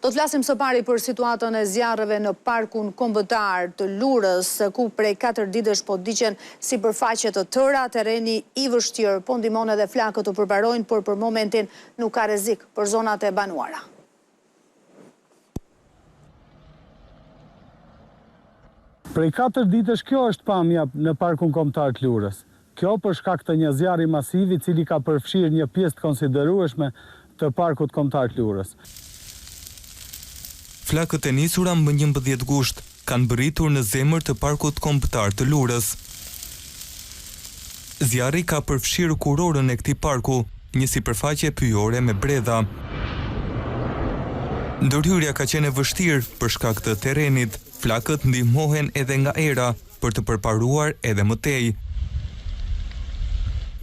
Do të flasim së pari për situatën e zjarreve në parkun kombëtar të Lurës, ku prej 4 ditësh po ndiqen sipërfaqe të tëra, terreni i vështirë, po ndihmon edhe flakët të përparojnë, por për momentin nuk ka rrezik për zonat e banuara. Prej 4 ditësh kjo është pamja në parkun kombëtar të Lurës. Kjo për shkak të një zjarri masiv i cili ka përfshirë një pjesë të konsiderueshme të parkut kombëtar të Lurës. Flakët e nisura më 11 gusht kanë bërritur në zemër të parkut kombëtar të Lurës. Zjarri ka përfshirë kurorën e këtij parku, një sipërfaqe pyjore me bredha. Ndërhyrja ka qenë e vështirë për shkak të terrenit. Flakët ndihmohen edhe nga era për të përparuar edhe më tej.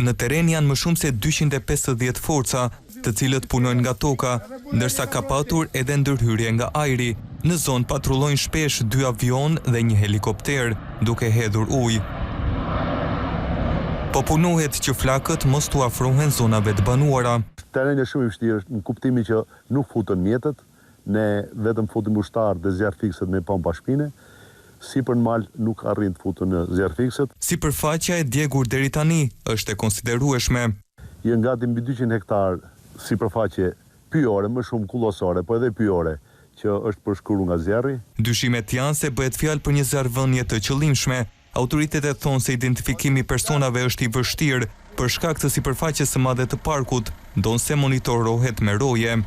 Në terren janë më shumë se 250 forca, të cilët punojnë nga toka, ndërsa ka patur edhe ndërhyrje nga ajri. Në zonë patrullojnë shpesh 2 avion dhe një helikopter, duke hedhur ujë. Po punohet që flakët mos t'u afrohen zonave të banuara. Terreni është shumë i vështirë në kuptimin që nuk futen mjetet, ne vetëm futim ushtar dhe zjarr fikset me pompa shpine. Sipër në mal nuk arrin të futen në zjarr fikset. Sipërfaqja e djegur deri tani është e konsiderueshme. Janë gati mbi 200 hektar sipërfaqe pyjore, më shumë kullosore, po edhe pyjore, që është përshkruar nga zjarri. Dyshimet janë se bëhet fjalë për një zjarrvënie të qëllimshme. Autoritetet thonë se identifikimi i personave është i vështirë për shkak të sipërfaqes së madhe të parkut, ndonse monitorohet me roje.